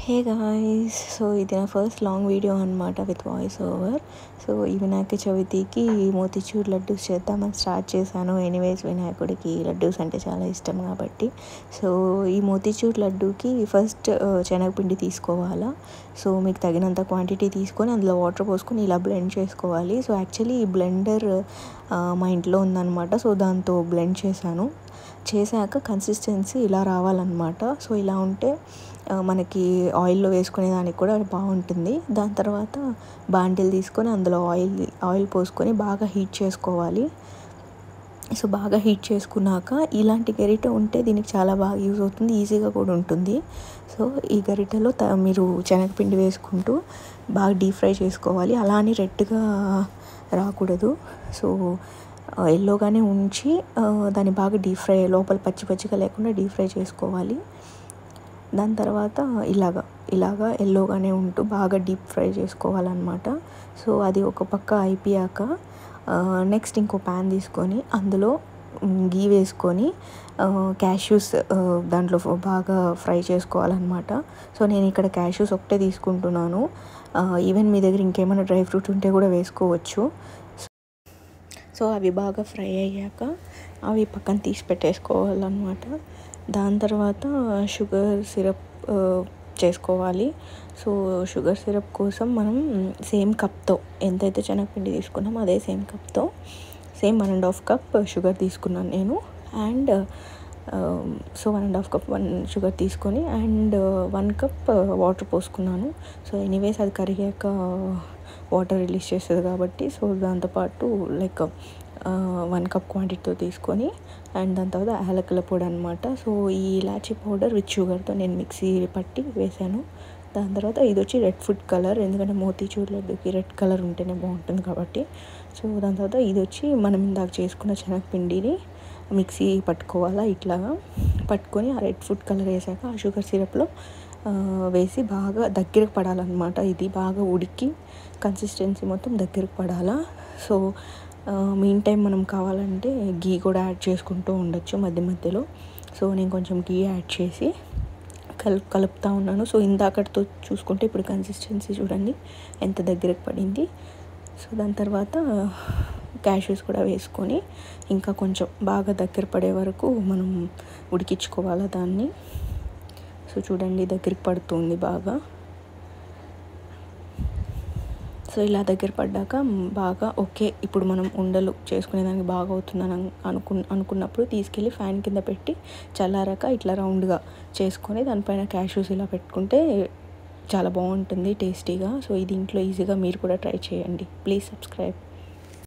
Hey guys, so ఇది నా first long video అనమాట విత్ వాయిస్ ఓవర్. సో ఈ వినాయక చవితికి మోతీచూర్ లడ్డూస్ చేద్దామని స్టార్ట్ చేశాను. ఎనీవేస్ వినాయకుడికి లడ్డూస్ అంటే చాలా ఇష్టం కాబట్టి. సో ఈ మోతీచూర్ లడ్డూకి ఫస్ట్ శనగపిండి తీసుకోవాలా. సో మీకు తగినంత క్వాంటిటీ తీసుకొని అందులో వాటర్ పోసుకొని ఇలా బ్లెండ్ చేసుకోవాలి. సో యాక్చువల్లీ ఈ బ్లెండర్ మా ఇంట్లో ఉందన్నమాట. సో దాంతో బ్లెండ్ చేశాక కన్సిస్టెన్సీ ఇలా రావాలన్నమాట. సో ఇలా ఉంటే మనకి ఆయిల్లో వేసుకునే దానికి కూడా బాగుంటుంది. దాని తర్వాత బాండిల్ తీసుకొని అందులో ఆయిల్ పోసుకొని బాగా హీట్ చేసుకోవాలి. సో బాగా హీట్ చేసుకున్నాక ఇలాంటి గరిటె ఉంటే దీనికి చాలా బాగా యూజ్ అవుతుంది, ఈజీగా కూడా ఉంటుంది. సో ఈ గరిటెలో మీరు శనగపిండి వేసుకుంటూ బాగా డీప్ ఫ్రై చేసుకోవాలి. అలా అని రెడ్గా రాకూడదు. సో ఎల్లోగానే ఉంచి దాన్ని బాగా డీప్ ఫ్రై, లోపల పచ్చిగా లేకుండా డీప్ ఫ్రై చేసుకోవాలి. దాని తర్వాత ఇలాగా ఎల్లోగానే ఉంటూ బాగా డీప్ ఫ్రై చేసుకోవాలన్నమాట. సో అది ఒక పక్క అయిపోయాక నెక్స్ట్ ఇంకో ప్యాన్ తీసుకొని అందులో గీ వేసుకొని క్యాష్యూస్ దాంట్లో బాగా ఫ్రై చేసుకోవాలన్నమాట. సో నేను ఇక్కడ క్యాష్యూస్ ఒకటే తీసుకుంటున్నాను. ఈవెన్ మీ దగ్గర ఇంకేమైనా డ్రై ఫ్రూట్స్ ఉంటే కూడా వేసుకోవచ్చు. సో అవి బాగా ఫ్రై అయ్యాక అవి పక్కన తీసి పెట్టేసుకోవాలన్నమాట. దాని తర్వాత షుగర్ సిరప్ చేసుకోవాలి. సో షుగర్ సిరప్ కోసం మనం సేమ్ కప్తో ఎంతైతే శనగపిండి తీసుకున్నామో అదే సేమ్ కప్తో సేమ్ 1.5 కప్ షుగర్ తీసుకున్నాను నేను. అండ్ సో 1.5 కప్ షుగర్ తీసుకొని అండ్ 1 కప్ వాటర్ పోసుకున్నాను. సో ఎనీవేస్ అది కరిగాక వాటర్ రిలీజ్ చేస్తుంది కాబట్టి సో దాంతోపాటు లైక్ 1 కప్ క్వాంటిటీతో తీసుకొని అండ్ దాని తర్వాత యాలకుల పొడి అనమాట. సో ఈ ఇలాచీ పౌడర్ విత్ షుగర్తో నేను మిక్సీ పట్టి వేసాను. దాని తర్వాత ఇది వచ్చి రెడ్ ఫుడ్ కలర్, ఎందుకంటే మోతీచూర్ లడ్డుకి రెడ్ కలర్ ఉంటేనే బాగుంటుంది కాబట్టి. సో దాని తర్వాత ఇది వచ్చి మనం ఇందాక చేసుకున్న శనగపిండిని మిక్సీ పట్టుకోవాలా. ఇట్లాగా పట్టుకొని ఆ రెడ్ ఫుడ్ కలర్ వేసాక ఆ షుగర్ సిరప్లో వేసి బాగా దగ్గరకు పడాలన్నమాట. ఇది బాగా ఉడికి కన్సిస్టెన్సీ మొత్తం దగ్గరకు పడాలా. సో మీన్ టైం మనం కావాలంటే గీ కూడా యాడ్ చేసుకుంటూ ఉండొచ్చు మధ్యలో. సో నేను కొంచెం గీ యాడ్ చేసి కలుపుతూ ఉన్నాను. సో ఇందాకటితో చూసుకుంటే ఇప్పుడు కన్సిస్టెన్సీ చూడండి ఎంత దగ్గరకు పడింది. సో దాని తర్వాత క్యాష్యూస్ కూడా వేసుకొని ఇంకా కొంచెం బాగా దగ్గర పడే వరకు మనం ఉడికించుకోవాలి దాన్ని. సో చూడండి దగ్గరికి పడుతుంది బాగా. సో ఇలా దగ్గర పడ్డాక బాగా ఓకే, ఇప్పుడు మనం ఉండలు చేసుకునేదానికి బాగా అవుతుందని అనుకున్నప్పుడు తీసుకెళ్ళి ఫ్యాన్ కింద పెట్టి చల్లారాక ఇట్లా రౌండ్గా చేసుకొని దానిపైన క్యాష్యూస్ ఇలా పెట్టుకుంటే చాలా బాగుంటుంది టేస్టీగా. సో ఇది ఇంట్లో ఈజీగా మీరు కూడా ట్రై చేయండి. Please subscribe.